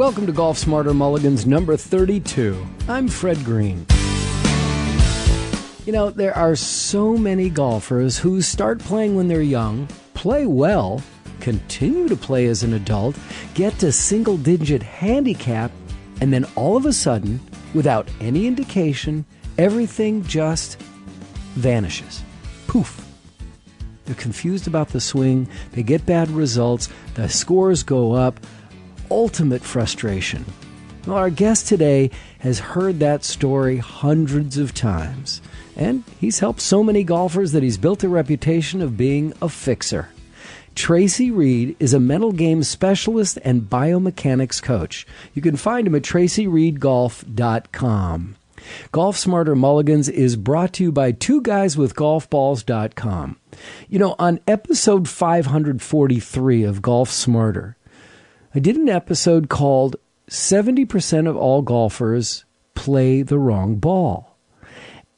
Welcome to Golf Smarter Mulligans number 32. I'm Fred Green. You know, there are so many golfers who start playing when they're young, play well, continue to play as an adult, get to single-digit handicap, and then all of a sudden, without any indication, everything just vanishes. Poof. They're confused about the swing, they get bad results, the scores go up, ultimate frustration. Well, our guest today has heard that story hundreds of times, and he's helped so many golfers that he's built a reputation of being a fixer. Tracy Reed is a mental game specialist and biomechanics coach. You can find him at tracyreedgolf.com. Golf Smarter Mulligans is brought to you by twoguyswithgolfballs.com. You know, on episode 543 of Golf Smarter, I did an episode called 70% of all golfers play the wrong ball.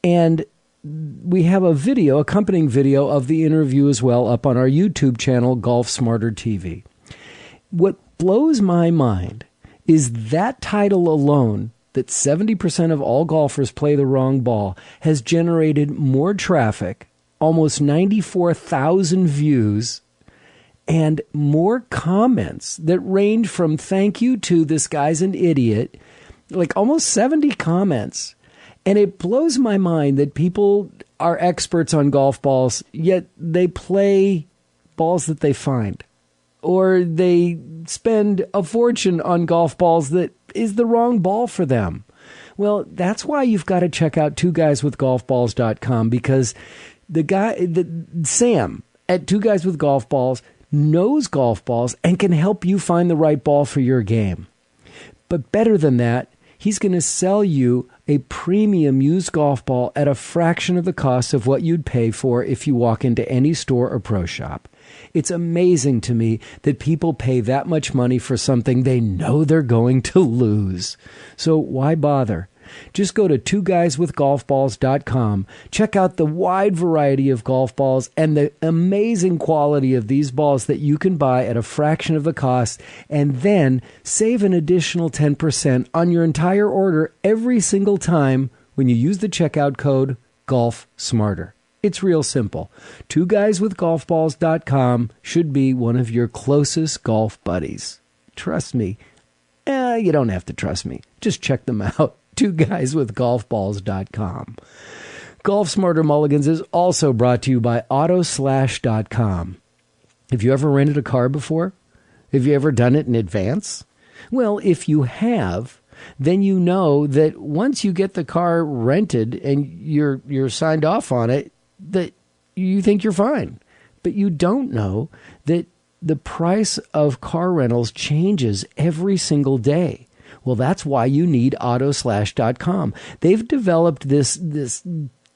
And we have a video, accompanying video of the interview as well, up on our YouTube channel, Golf Smarter TV. What blows my mind is that title alone, that 70% of all golfers play the wrong ball, has generated more traffic, almost 94,000 views, and more comments that range from thank you to this guy's an idiot, like almost 70 comments. And it blows my mind that people are experts on golf balls, yet they play balls that they find. Or they spend a fortune on golf balls that is the wrong ball for them. Well, that's why you've got to check out twoguyswithgolfballs.com, because Sam at Two Guys with Golf Balls knows golf balls and can help you find the right ball for your game. But better than that, he's going to sell you a premium used golf ball at a fraction of the cost of what you'd pay for if you walk into any store or pro shop. It's amazing to me that people pay that much money for something they know they're going to lose. So why bother? Just go to twoguyswithgolfballs.com. Check out the wide variety of golf balls and the amazing quality of these balls that you can buy at a fraction of the cost, and then save an additional 10% on your entire order every single time when you use the checkout code GolfSmarter. It's real simple. Twoguyswithgolfballs.com should be one of your closest golf buddies. Trust me. You don't have to trust me. Just check them out. Twoguyswithgolfballs.com. Golf Smarter Mulligans is also brought to you by Autoslash.com. Have you ever rented a car before? Have you ever done it in advance? Well, if you have, then you know that once you get the car rented and you're signed off on it, that you think you're fine. But you don't know that the price of car rentals changes every single day. Well, that's why you need Autoslash.com. They've developed this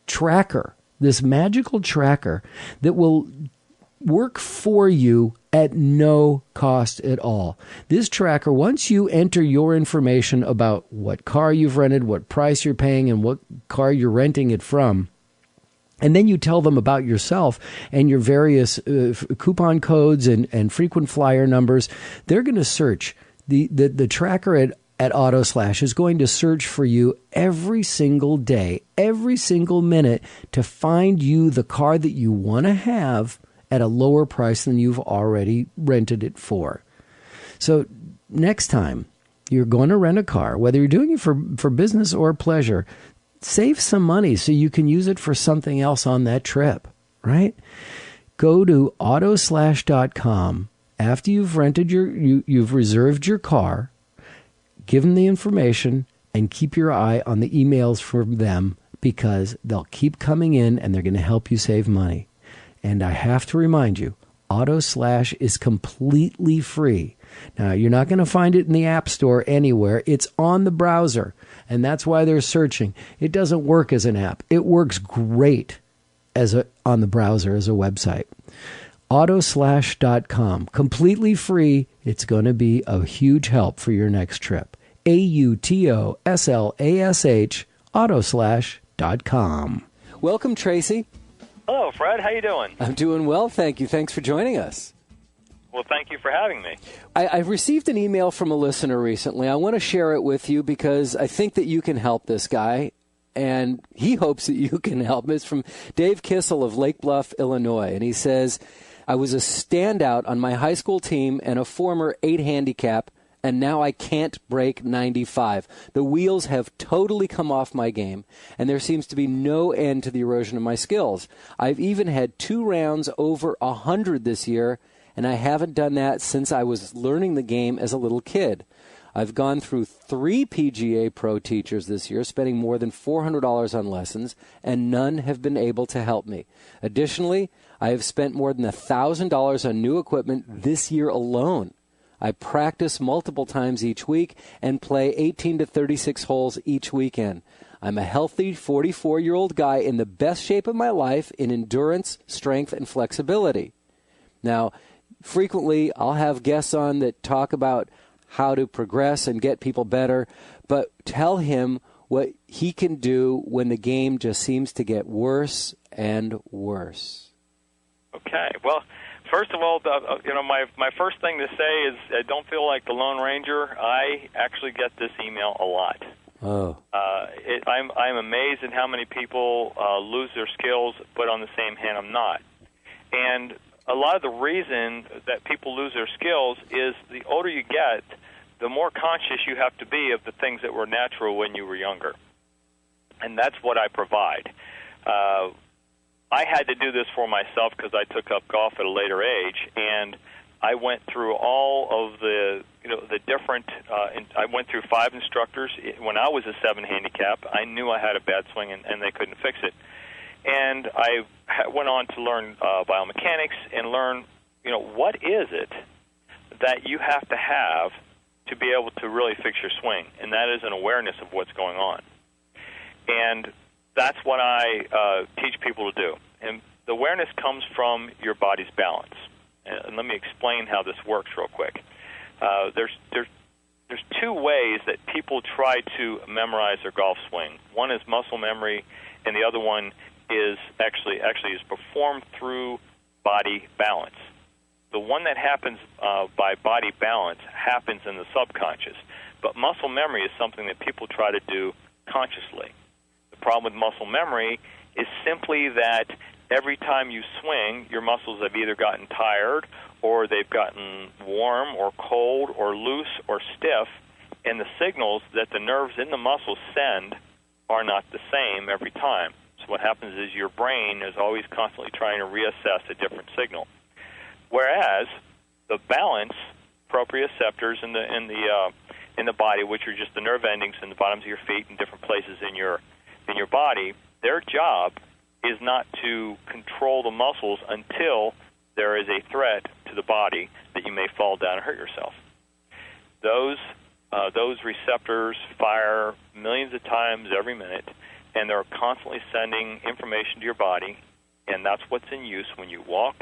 tracker, this magical tracker that will work for you at no cost at all. This tracker, once you enter your information about what car you've rented, what price you're paying, and what car you're renting it from, and then you tell them about yourself and your various coupon codes and frequent flyer numbers, they're going to search. The tracker at Autoslash is going to search for you every single day, every single minute, to find you the car that you want to have at a lower price than you've already rented it for. So next time you're going to rent a car, whether you're doing it for business or pleasure, save some money so you can use it for something else on that trip, right? Go to Autoslash.com after you've rented you've reserved your car. Give them the information and keep your eye on the emails from them, because they'll keep coming in and they're going to help you save money. And I have to remind you, Autoslash is completely free. Now, you're not going to find it in the App Store anywhere. It's on the browser, and that's why they're searching. It doesn't work as an app. It works great on the browser as a website. Autoslash.com, completely free. It's going to be a huge help for your next trip. AUTOSLASH, Autoslash.com. Welcome, Tracy. Hello, Fred. How you doing? I'm doing well, thank you. Thanks for joining us. Well, thank you for having me. I've received an email from a listener recently. I want to share it with you because I think that you can help this guy, and he hopes that you can help. It's from Dave Kissel of Lake Bluff, Illinois, and he says, I was a standout on my high school team and a former 8 handicap, and now I can't break 95. The wheels have totally come off my game, and there seems to be no end to the erosion of my skills. I've even had 2 rounds over 100 this year, and I haven't done that since I was learning the game as a little kid. I've gone through 3 PGA Pro teachers this year, spending more than $400 on lessons, and none have been able to help me. Additionally, I have spent more than $1,000 on new equipment this year alone. I practice multiple times each week and play 18 to 36 holes each weekend. I'm a healthy 44-year-old guy in the best shape of my life in endurance, strength, and flexibility. Now, frequently I'll have guests on that talk about how to progress and get people better, but tell him what he can do when the game just seems to get worse and worse. Okay, well, first of all, my first thing to say is I don't feel like the Lone Ranger. I actually get this email a lot. Oh. I'm amazed at how many people lose their skills, but on the same hand, I'm not. And a lot of the reason that people lose their skills is the older you get, the more conscious you have to be of the things that were natural when you were younger. And that's what I provide. I had to do this for myself because I took up golf at a later age, and I went through all of the different. I went through 5 instructors when I was a 7 handicap. I knew I had a bad swing, and they couldn't fix it. And I went on to learn biomechanics and learn, what is it that you have to be able to really fix your swing, and that is an awareness of what's going on. And that's what I teach people to do. And the awareness comes from your body's balance. And let me explain how this works real quick. There's 2 ways that people try to memorize their golf swing. One is muscle memory, and the other one is actually is performed through body balance. The one that happens by body balance happens in the subconscious, but muscle memory is something that people try to do consciously. The problem with muscle memory is simply that every time you swing, your muscles have either gotten tired or they've gotten warm or cold or loose or stiff, and the signals that the nerves in the muscles send are not the same every time. So what happens is your brain is always constantly trying to reassess a different signal. Whereas the balance proprioceptors in the body, which are just the nerve endings in the bottoms of your feet and different places in your body, their job is not to control the muscles until there is a threat to the body that you may fall down and hurt yourself. Those receptors fire millions of times every minute, and they're constantly sending information to your body, and that's what's in use when you walk.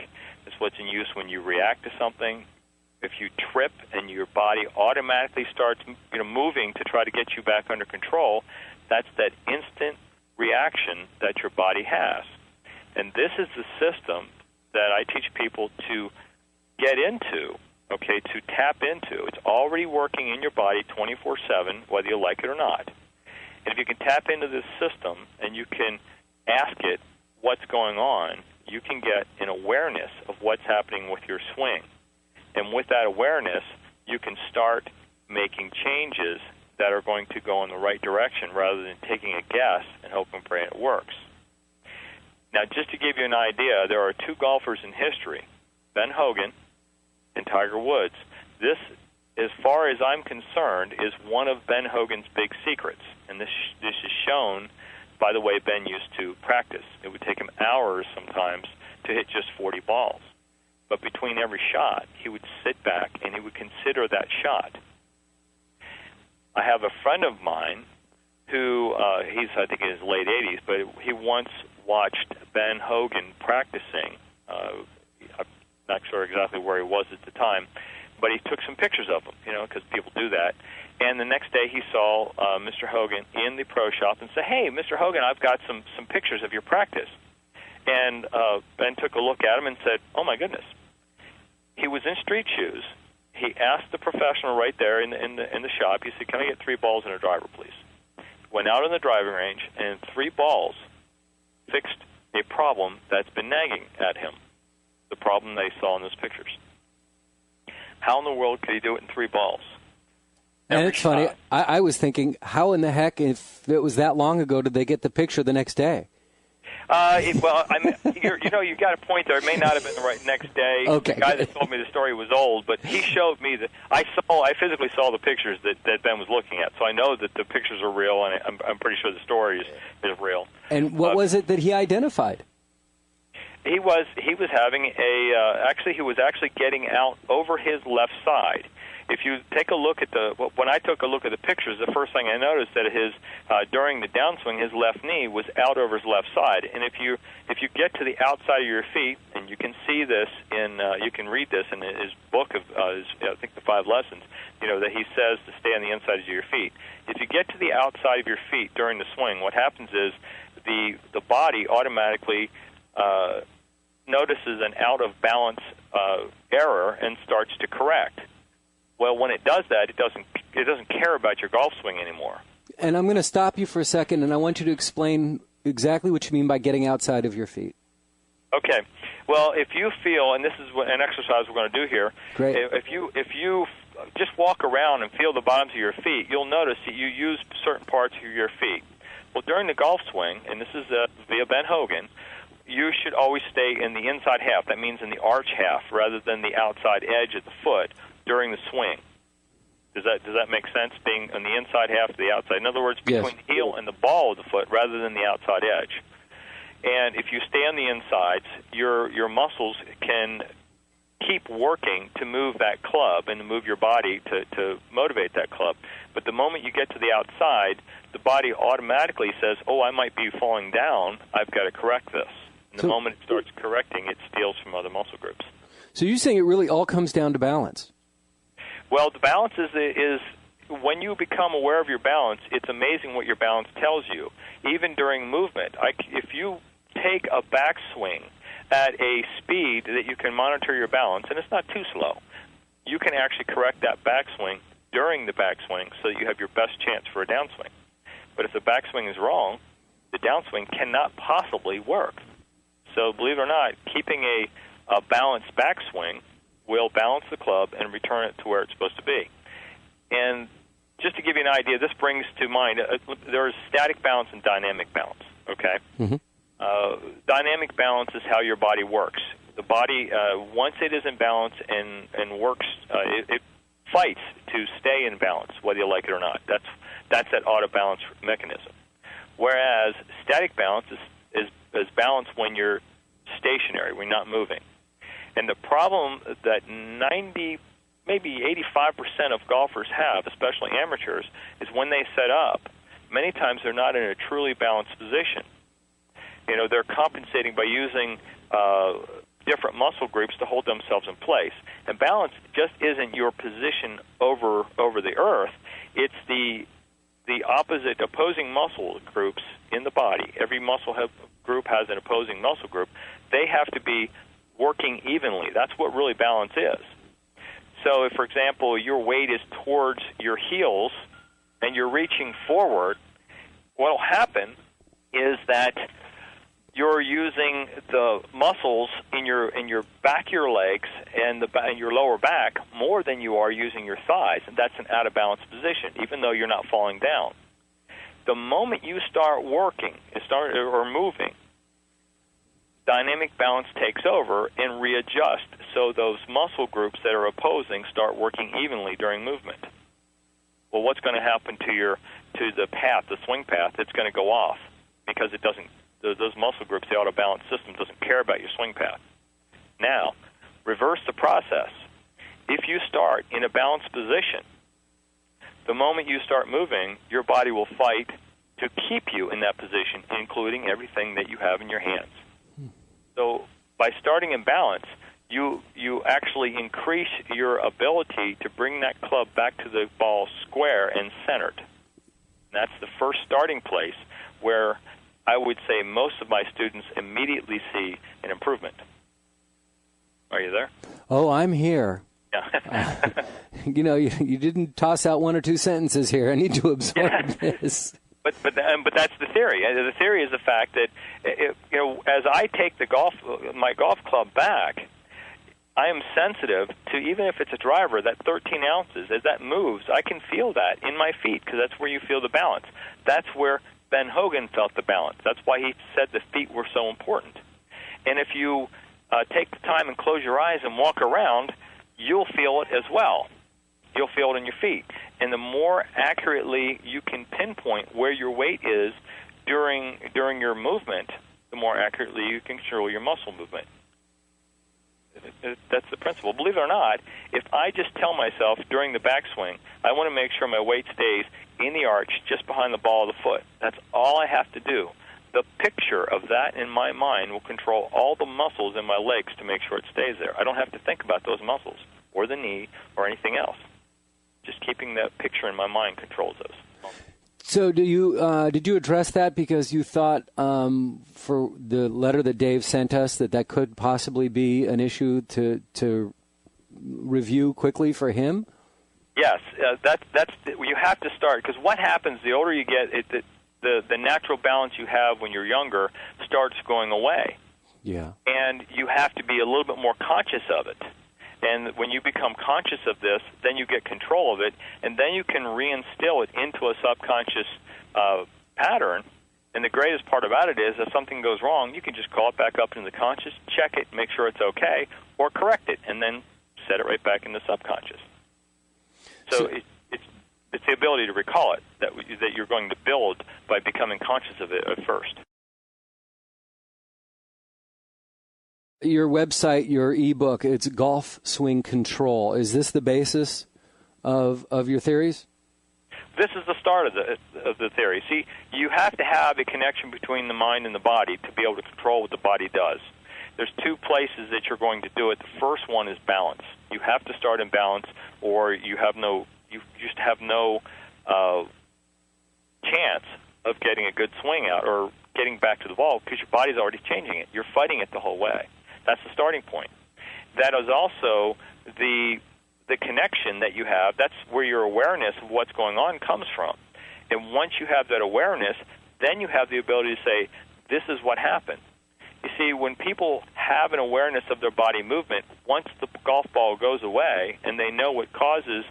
It's what's in use when you react to something. If you trip and your body automatically starts moving to try to get you back under control, that's that instant reaction that your body has. And this is the system that I teach people to get into, to tap into. It's already working in your body 24/7, whether you like it or not. And if you can tap into this system and you can ask it what's going on, you can get an awareness of what's happening with your swing. And with that awareness, you can start making changes that are going to go in the right direction rather than taking a guess and hoping and praying it works. Now, just to give you an idea, there are 2 golfers in history, Ben Hogan and Tiger Woods. This, as far as I'm concerned, is one of Ben Hogan's big secrets. And this is shown by the way Ben used to practice. It would take him hours sometimes to hit just 40 balls. But between every shot, he would sit back and he would consider that shot. I have a friend of mine who, he's I think in his late 80s, but he once watched Ben Hogan practicing. I'm not sure exactly where he was at the time, but he took some pictures of him, because people do that. And the next day he saw Mr. Hogan in the pro shop and said, "Hey, Mr. Hogan, I've got some pictures of your practice." And Ben took a look at him and said, "Oh, my goodness. he was in street shoes. He asked the professional right there in the shop. He said, "Can I get 3 balls and a driver, please?" Went out on the driving range, and 3 balls fixed a problem that's been nagging at him, the problem they saw in those pictures. How in the world could he do it in 3 balls? And it's funny, I was thinking, how in the heck, if it was that long ago, did they get the picture the next day? Well, you got a point there. It may not have been the right next day. Okay. The guy that told me the story was old, but he showed me that I physically saw the pictures that Ben was looking at, so I know that the pictures are real, and I'm pretty sure the story is real. And what was it that he identified? He was having he was actually getting out over his left side. If you take a look at when I took a look at the pictures, the first thing I noticed that during the downswing, his left knee was out over his left side. And if you get to the outside of your feet, and you can see this you can read this in his book of I think the 5 lessons, that he says to stay on the inside of your feet. If you get to the outside of your feet during the swing, what happens is the body automatically notices an out of balance error and starts to correct. Well, when it does that, it doesn't care about your golf swing anymore. And I'm going to stop you for a second, and I want you to explain exactly what you mean by getting outside of your feet. Okay. Well, if you feel, and this is an exercise we're going to do here. Great. If you just walk around and feel the bottoms of your feet, you'll notice that you use certain parts of your feet. Well, during the golf swing, and this is via Ben Hogan, you should always stay in the inside half. That means in the arch half rather than the outside edge of the foot during the swing. Does that make sense, being on the inside half to the outside? In other words, between the heel and the ball of the foot rather than the outside edge. And if you stay on the insides, your muscles can keep working to move that club and to move your body to motivate that club. But the moment you get to the outside, the body automatically says, "Oh, I might be falling down. I've got to correct this." And the moment it starts correcting, it steals from other muscle groups. So you're saying it really all comes down to balance? Well, the balance is when you become aware of your balance, it's amazing what your balance tells you. Even during movement, if you take a backswing at a speed that you can monitor your balance, and it's not too slow, you can actually correct that backswing during the backswing so that you have your best chance for a downswing. But if the backswing is wrong, the downswing cannot possibly work. So believe it or not, keeping a balanced backswing will balance the club and return it to where it's supposed to be. And just to give you an idea, this brings to mind, there is static balance and dynamic balance, okay? Mm-hmm. Dynamic balance is how your body works. The body, once it is in balance and works, it fights to stay in balance, whether you like it or not. That's that auto-balance mechanism. Whereas static balance is balance when you're stationary, when you're not moving. And the problem that 90, maybe 85% of golfers have, especially amateurs, is when they set up, many times they're not in a truly balanced position. They're compensating by using different muscle groups to hold themselves in place. And balance just isn't your position over the earth. It's the opposite, opposing muscle groups in the body. Every muscle group has an opposing muscle group. They have to be working evenly. That's what really balance is. So if, for example, your weight is towards your heels and you're reaching forward, what will happen is that you're using the muscles in your back of your legs and your lower back more than you are using your thighs, and that's an out of balance position, even though you're not falling down. The moment you start working or moving, dynamic balance takes over and readjusts so those muscle groups that are opposing start working evenly during movement. Well, what's going to happen to the path, the swing path? It's going to go off because it doesn't. Those muscle groups, the auto-balance system, doesn't care about your swing path. Now, reverse the process. If you start in a balanced position, the moment you start moving, your body will fight to keep you in that position, including everything that you have in your hands. So by starting in balance, you actually increase your ability to bring that club back to the ball square and centered. And that's the first starting place where I would say most of my students immediately see an improvement. Are you there? Oh, I'm here. Yeah. You didn't toss out one or two sentences here. I need to absorb this. But that's the theory. The theory is the fact that as I take my golf club back, I am sensitive to, even if it's a driver, that 13 ounces. As that moves, I can feel that in my feet, because that's where you feel the balance. That's where Ben Hogan felt the balance. That's why he said the feet were so important. And if you take the time and close your eyes and walk around, you'll feel it as well. You'll feel it in your feet. And the more accurately you can pinpoint where your weight is during your movement, the more accurately you can control your muscle movement. That's the principle. Believe it or not, if I just tell myself during the backswing, I want to make sure my weight stays in the arch just behind the ball of the foot. That's all I have to do. The picture of that in my mind will control all the muscles in my legs to make sure it stays there. I don't have to think about those muscles or the knee or anything else. Just keeping that picture in my mind controls those. So did you address that because you thought for the letter that Dave sent us that could possibly be an issue to review quickly for him? Yes, that's you have to start, because what happens the older you get, the natural balance you have when you're younger starts going away. Yeah. And you have to be a little bit more conscious of it. And when you become conscious of this, then you get control of it, and then you can reinstill it into a subconscious pattern. And the greatest part about it is, if something goes wrong, you can just call it back up into the conscious, check it, make sure it's okay, or correct it, and then set it right back in the subconscious. So it's the ability to recall it that you're going to build by becoming conscious of it at first. Your website, your ebook, it's Golf Swing Control. Is this the basis of your theories? This is the start of the theory. See, you have to have a connection between the mind and the body to be able to control what the body does. There's two places that you're going to do it. The first one is balance. You have to start in balance, or you just have no chance of getting a good swing out or getting back to the ball, because your body's already changing it. You're fighting it the whole way. That's the starting point. That is also the connection that you have. That's where your awareness of what's going on comes from. And once you have that awareness, then you have the ability to say, this is what happened. You see, when people have an awareness of their body movement, once the golf ball goes away and they know what causes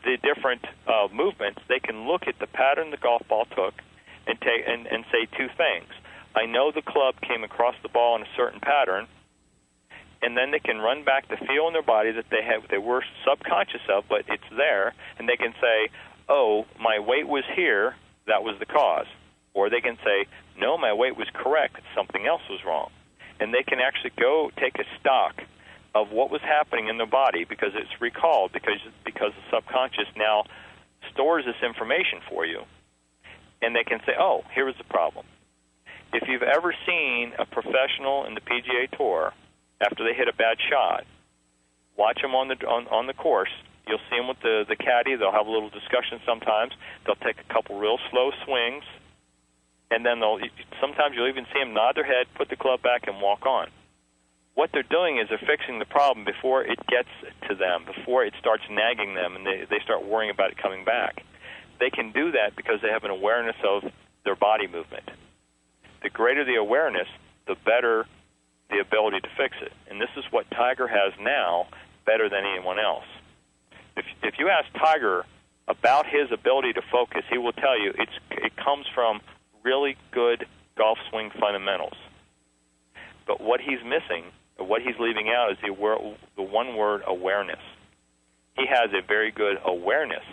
the different movements, they can look at the pattern the golf ball took and say two things. I know the club came across the ball in a certain pattern, and then they can run back the feel in their body that they were subconscious of, but it's there, and they can say, oh, my weight was here, that was the cause. Or they can say, no, my weight was correct, something else was wrong. And they can actually go take a stock of what was happening in their body, because it's recalled, because the subconscious now stores this information for you. And they can say, oh, here was the problem. If you've ever seen a professional in the PGA Tour, after they hit a bad shot, watch them on the course. You'll see them with the caddy. They'll have a little discussion sometimes. They'll take a couple real slow swings, and then sometimes you'll even see them nod their head, put the club back, and walk on. What they're doing is they're fixing the problem before it gets to them, before it starts nagging them, and they start worrying about it coming back. They can do that because they have an awareness of their body movement. The greater the awareness, the better the ability to fix it. And this is what Tiger has now better than anyone else. If you ask Tiger about his ability to focus, he will tell you it comes from really good golf swing fundamentals. But what he's missing, or what he's leaving out, is the one word, awareness. He has a very good awareness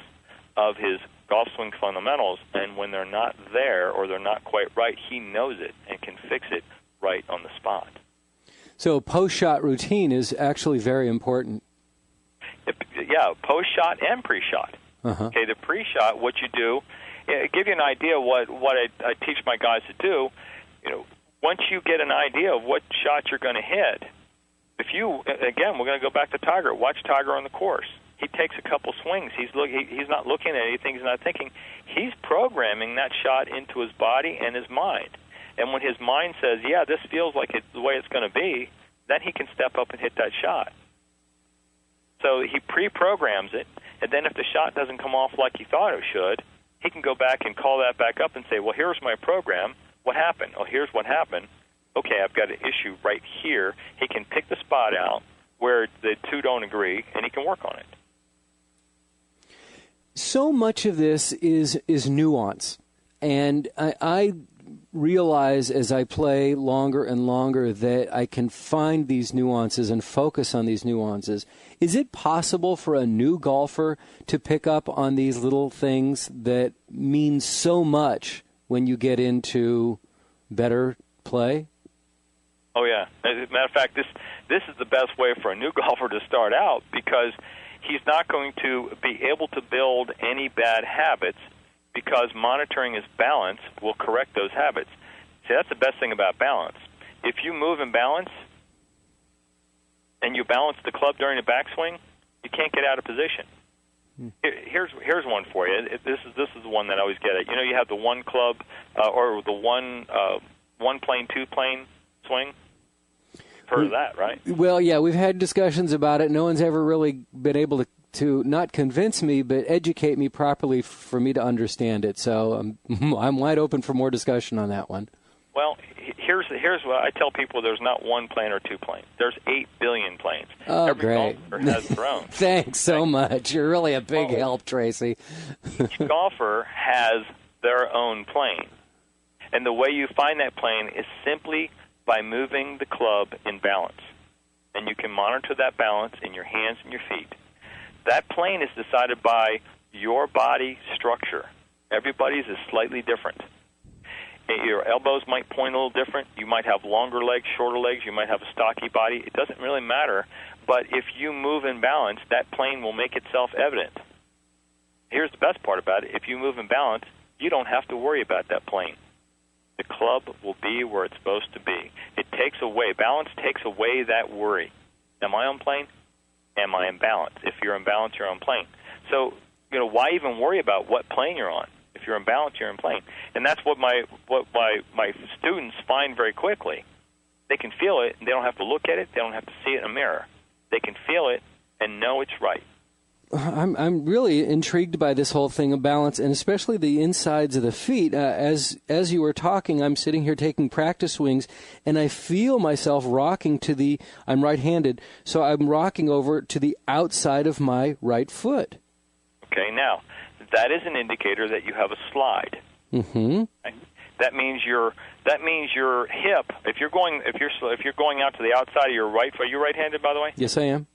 of his golf swing fundamentals, and when they're not there or they're not quite right, he knows it and can fix it right on the spot. So post-shot routine is actually very important. Yeah, post-shot and pre-shot. Uh-huh. Okay, the pre-shot, what you do, give you an idea of what I teach my guys to do. Once you get an idea of what shot you're going to hit, again, we're going to go back to Tiger. Watch Tiger on the course. He takes a couple swings. He's not looking at anything. He's not thinking. He's programming that shot into his body and his mind. And when his mind says, yeah, this feels like it's the way it's going to be, then he can step up and hit that shot. So he pre-programs it, and then if the shot doesn't come off like he thought it should, he can go back and call that back up and say, well, here's my program. What happened? Oh, here's what happened. Okay, I've got an issue right here. He can pick the spot out where the two don't agree, and he can work on it. So much of this is nuance, and I realize as I play longer and longer that I can find these nuances and focus on these nuances. Is it possible for a new golfer to pick up on these little things that mean so much when you get into better play? Oh, yeah. As a matter of fact, this is the best way for a new golfer to start out, because he's not going to be able to build any bad habits, because monitoring his balance will correct those habits. See, that's the best thing about balance. If you move in balance and you balance the club during the backswing, you can't get out of position. Here's one for you. This is the one that I always get at. You know, you have the one club or the one plane, two plane swing. Heard of that, right? Well, yeah, we've had discussions about it. No one's ever really been able to not convince me, but educate me properly for me to understand it. So I'm wide open for more discussion on that one. Well, here's what I tell people: there's not one plane or two planes. There's 8 billion planes. Oh, Every great! golfer has their own. Thanks so much. You're really a big help, Tracy. Each golfer has their own plane, and the way you find that plane is simply by moving the club in balance. And you can monitor that balance in your hands and your feet. That plane is decided by your body structure. Everybody's is slightly different. Your elbows might point a little different. You might have longer legs, shorter legs. You might have a stocky body. It doesn't really matter. But if you move in balance, that plane will make itself evident. Here's the best part about it. If you move in balance, you don't have to worry about that plane. The club will be where it's supposed to be. Balance takes away that worry. Am I on plane? Am I in balance? If you're in balance, you're on plane. So, why even worry about what plane you're on? If you're in balance, you're in plane. And that's what my students find very quickly. They can feel it, and they don't have to look at it. They don't have to see it in a mirror. They can feel it and know it's right. I'm really intrigued by this whole thing of balance, and especially the insides of the feet. As you were talking, I'm sitting here taking practice swings, and I feel myself rocking I'm right-handed, so I'm rocking over to the outside of my right foot. Okay, now, that is an indicator that you have a slide. Mm-hmm. Okay? That means your hip. If you're going out to the outside of your right foot, are you right-handed, by the way? Yes, I am.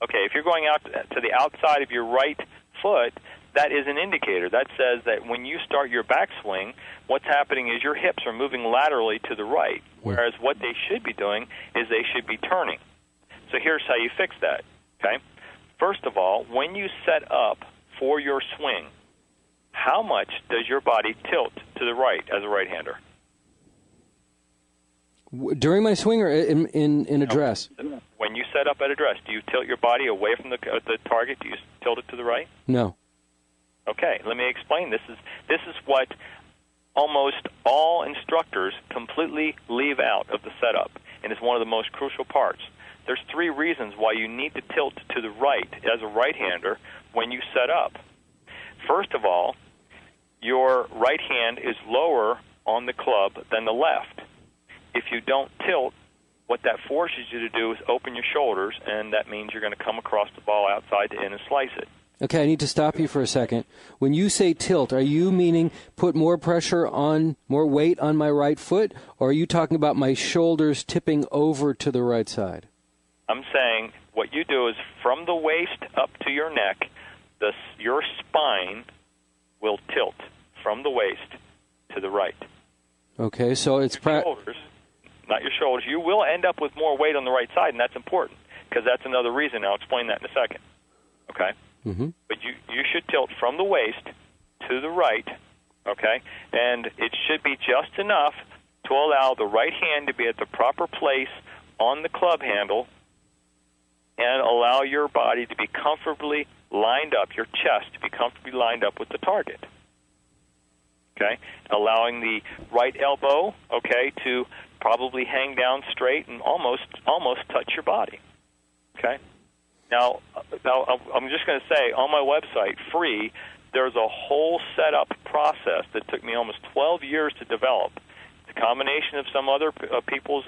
Okay, if you're going out to the outside of your right foot, that is an indicator. That says that when you start your backswing, what's happening is your hips are moving laterally to the right, whereas what they should be doing is they should be turning. So here's how you fix that, okay? First of all, when you set up for your swing, how much does your body tilt to the right as a right-hander? During my swing or in address? When you set up at address, do you tilt your body away from the target? Do you tilt it to the right? No. Okay, let me explain. This is what almost all instructors completely leave out of the setup, and it's one of the most crucial parts. There's 3 reasons why you need to tilt to the right as a right-hander when you set up. First of all, your right hand is lower on the club than the left. If you don't tilt, what that forces you to do is open your shoulders, and that means you're going to come across the ball outside to in and slice it. Okay, I need to stop you for a second. When you say tilt, are you meaning put more pressure on, more weight on my right foot, or are you talking about my shoulders tipping over to the right side? I'm saying what you do is from the waist up to your neck, your spine will tilt from the waist to the right. Okay, so it's shoulders, not your shoulders. You will end up with more weight on the right side, and that's important because that's another reason. I'll explain that in a second. Okay? Mm-hmm. But you should tilt from the waist to the right, okay? And it should be just enough to allow the right hand to be at the proper place on the club handle and allow your body to be comfortably lined up, your chest to be comfortably lined up with the target. okay, allowing the right elbow, okay, to probably hang down straight and almost touch your body, okay? Now I'm just going to say, on my website, free, there's a whole setup process that took me almost 12 years to develop. It's a combination of some other people's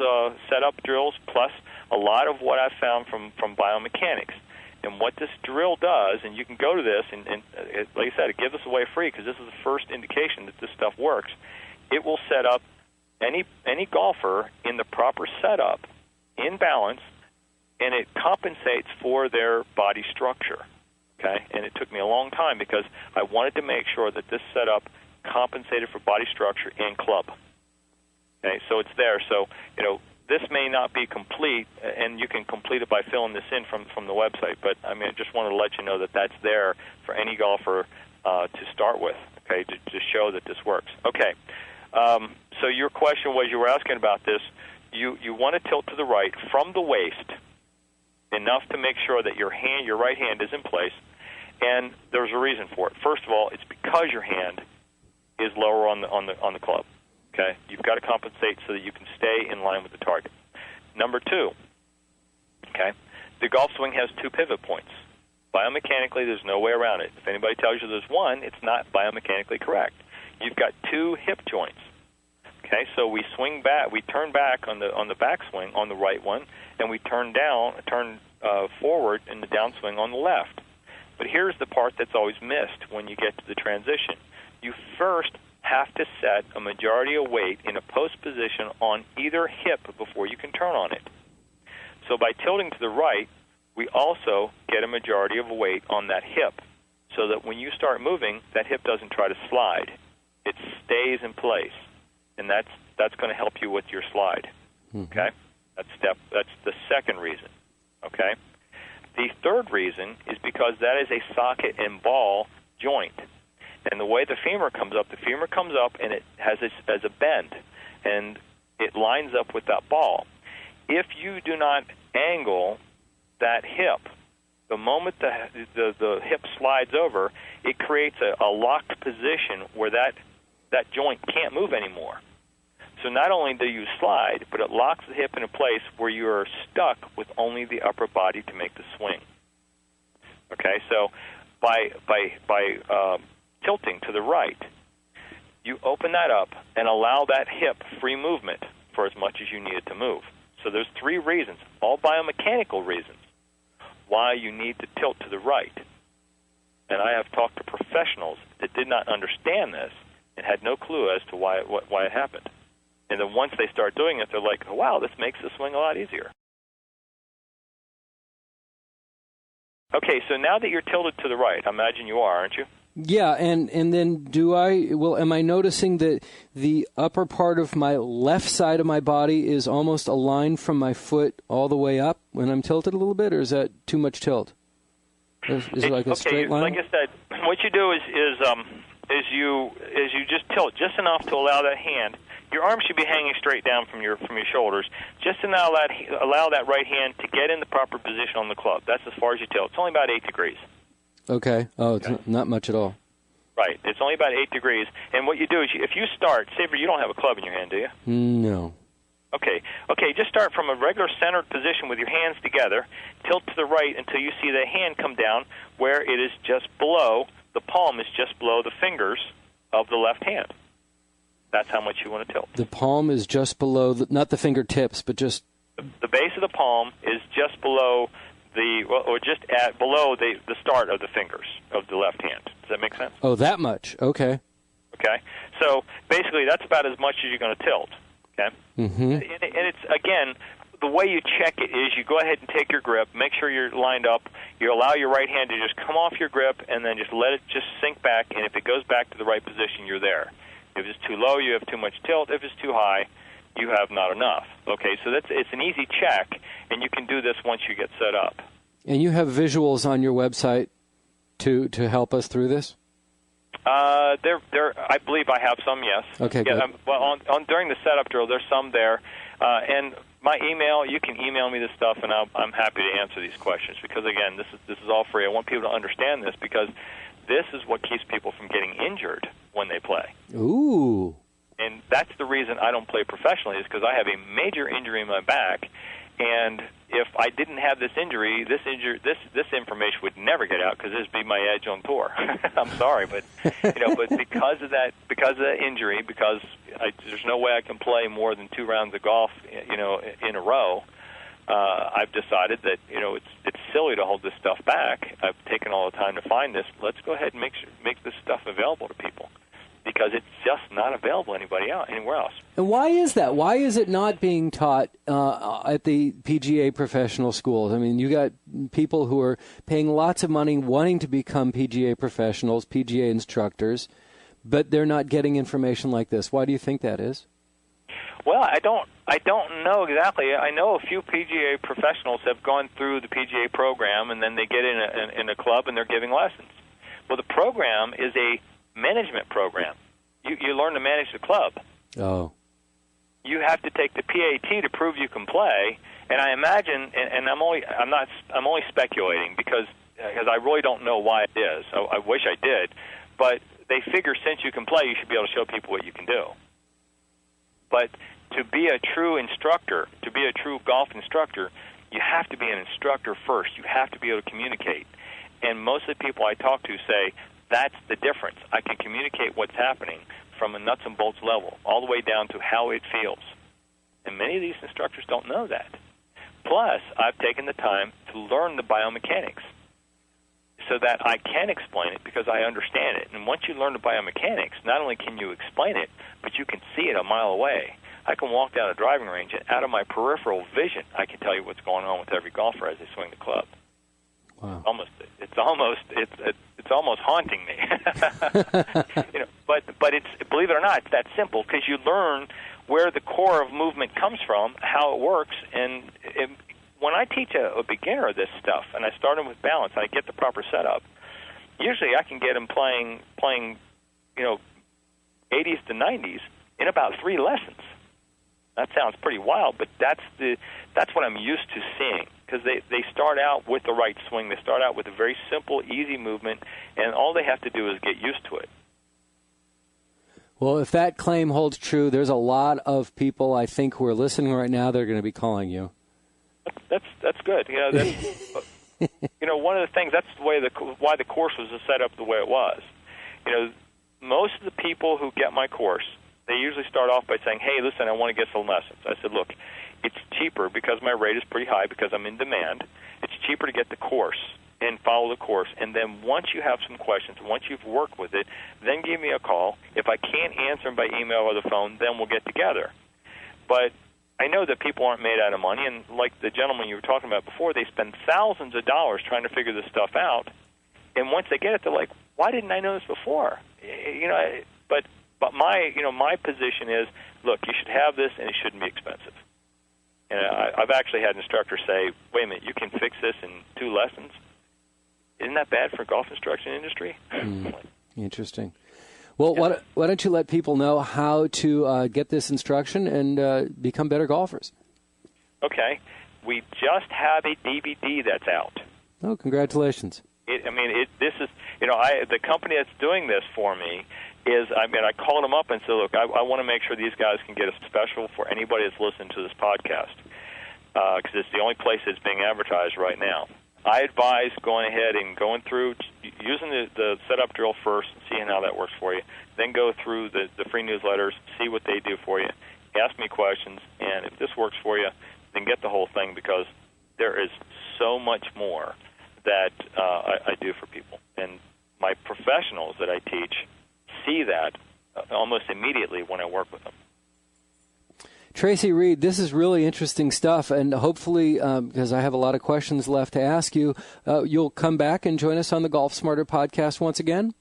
setup drills plus a lot of what I've found from biomechanics. And what this drill does, and you can go to this, and like I said, it gives us away free because this is the first indication that this stuff works. It will set up any golfer in the proper setup, in balance, and it compensates for their body structure. Okay, and it took me a long time because I wanted to make sure that this setup compensated for body structure and club. Okay, so it's there. So this may not be complete, and you can complete it by filling this in from the website. But I mean, I just wanted to let you know that that's there for any golfer to start with. Okay, to show that this works. Okay, so your question was, you were asking about this. You want to tilt to the right from the waist enough to make sure that your right hand is in place, and there's a reason for it. First of all, it's because your hand is lower on the club. Okay, you've got to compensate so that you can stay in line with the target. Number two, okay, the golf swing has two pivot points. Biomechanically, there's no way around it. If anybody tells you there's one, it's not biomechanically correct. You've got two hip joints. Okay, so we swing back, we turn back on the backswing on the right one, and we turn forward in the downswing on the left. But here's the part that's always missed when you get to the transition. You first have to set a majority of weight in a post position on either hip before you can turn on it. So by tilting to the right, we also get a majority of weight on that hip so that when you start moving, that hip doesn't try to slide. It stays in place, and that's going to help you with your slide. Okay? That's the second reason. Okay? The third reason is because that is a socket and ball joint. And the way the femur comes up and it has as a bend, and it lines up with that ball. If you do not angle that hip, the moment the hip slides over, it creates a locked position where that joint can't move anymore. So not only do you slide, but it locks the hip in a place where you are stuck with only the upper body to make the swing. Okay, so by tilting to the right, you open that up and allow that hip free movement for as much as you need it to move. So there's three reasons, all biomechanical reasons, why you need to tilt to the right. And I have talked to professionals that did not understand this and had no clue as to why it happened. And then once they start doing it, they're like, oh, wow, this makes the swing a lot easier. Okay, so now that you're tilted to the right, I imagine you are, aren't you? Yeah, and then am I noticing that the upper part of my left side of my body is almost aligned from my foot all the way up when I'm tilted a little bit, or is that too much tilt? Is it like a straight line? Like I said, what you do is you just tilt just enough to allow that hand. Your arm should be hanging straight down from your shoulders, just to allow that right hand to get in the proper position on the club. That's as far as you tilt. It's only about 8 degrees. Okay. Oh, it's not much at all. Right. It's only about 8 degrees. And what you do is, if you start, say you don't have a club in your hand, do you? No. Okay, just start from a regular centered position with your hands together, tilt to the right until you see the hand come down where it is just below, the palm is just below the fingers of the left hand. That's how much you want to tilt. The palm is just below, not the fingertips, but just... The base of the palm is just below below the start of the fingers of the left hand. Does that make sense? Oh, that much. Okay. Okay. So basically, that's about as much as you're going to tilt. Okay. Mm-hmm. And it's, again, the way you check it is you go ahead and take your grip, make sure you're lined up. You allow your right hand to just come off your grip, and then just let it just sink back. And if it goes back to the right position, you're there. If it's too low, you have too much tilt. If it's too high, you have not enough. Okay, so it's an easy check, and you can do this once you get set up. And you have visuals on your website to help us through this? I believe I have some, yes. Okay, good. Well, during the setup drill, there's some there. And my email, you can email me this stuff, and I'm happy to answer these questions because, again, this is all free. I want people to understand this because this is what keeps people from getting injured when they play. Ooh. And that's the reason I don't play professionally, is because I have a major injury in my back, and if I didn't have this injury, this information would never get out, because this would be my edge on tour. I'm sorry, but but because of that injury, because there's no way I can play more than 2 rounds of golf, in a row. I've decided that it's silly to hold this stuff back. I've taken all the time to find this. Let's go ahead and make this stuff available to people, because it's just not available anywhere else. And why is that? Why is it not being taught at the PGA professional schools? I mean, you got people who are paying lots of money wanting to become PGA professionals, PGA instructors, but they're not getting information like this. Why do you think that is? Well, I don't know exactly. I know a few PGA professionals have gone through the PGA program, and then they get in a club and they're giving lessons. Well, the program is a management program. You learn to manage the club. Oh. You have to take the PAT to prove you can play, and I imagine, and I'm only speculating because I really don't know why it is. I wish I did, but they figure since you can play, you should be able to show people what you can do. But to be a true instructor, to be a true golf instructor, you have to be an instructor first. You have to be able to communicate. And most of the people I talk to say, that's the difference. I can communicate what's happening from a nuts and bolts level all the way down to how it feels. And many of these instructors don't know that. Plus, I've taken the time to learn the biomechanics so that I can explain it because I understand it. And once you learn the biomechanics, not only can you explain it, but you can see it a mile away. I can walk down a driving range, and out of my peripheral vision, I can tell you what's going on with every golfer as they swing the club. Wow. It's almost haunting me. But it's, believe it or not, it's that simple, because you learn where the core of movement comes from, how it works, and when I teach a beginner this stuff, and I start them with balance, and I get the proper setup, usually I can get them playing 80s to 90s in about 3 lessons. That sounds pretty wild, but that's what I'm used to seeing, because they start out with the right swing. They start out with a very simple, easy movement, and all they have to do is get used to it. Well, if that claim holds true, there's a lot of people, I think, who are listening right now, they're going to be calling you. That's good. One of the things, that's the way why the course was set up the way it was. Most of the people who get my course, they usually start off by saying, hey, listen, I want to get some lessons. I said, look, it's cheaper because my rate is pretty high because I'm in demand. It's cheaper to get the course and follow the course. And then once you have some questions, once you've worked with it, then give me a call. If I can't answer them by email or the phone, then we'll get together. But I know that people aren't made out of money, and like the gentleman you were talking about before, they spend thousands of dollars trying to figure this stuff out. And once they get it, they're like, why didn't I know this before? But my position is, look, you should have this, and it shouldn't be expensive. And I've actually had instructors say, wait a minute, you can fix this in 2 lessons? Isn't that bad for golf instruction industry? Interesting. Well, yeah. Why don't you let people know how to get this instruction and become better golfers? Okay. We just have a DVD that's out. Oh, congratulations. The company that's doing this for me I called them up and said, look, I want to make sure these guys can get a special for anybody that's listening to this podcast, because it's the only place that's being advertised right now. I advise going ahead and going through, using the setup drill first, seeing how that works for you, then go through the free newsletters, see what they do for you, ask me questions, and if this works for you, then get the whole thing, because there is so much more that I do for people. And my professionals that I teach see that almost immediately when I work with them. Tracy Reed, this is really interesting stuff, and hopefully, because I have a lot of questions left to ask you, you'll come back and join us on the Golf Smarter podcast once again?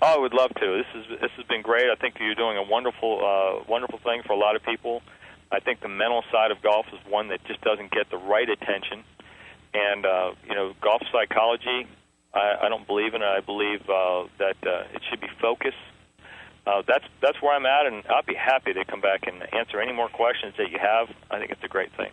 Oh, I would love to. This has been great. I think you're doing a wonderful thing for a lot of people. I think the mental side of golf is one that just doesn't get the right attention. And, golf psychology, I don't believe in it. I believe that it should be focused. That's where I'm at, and I'll be happy to come back and answer any more questions that you have. I think it's a great thing.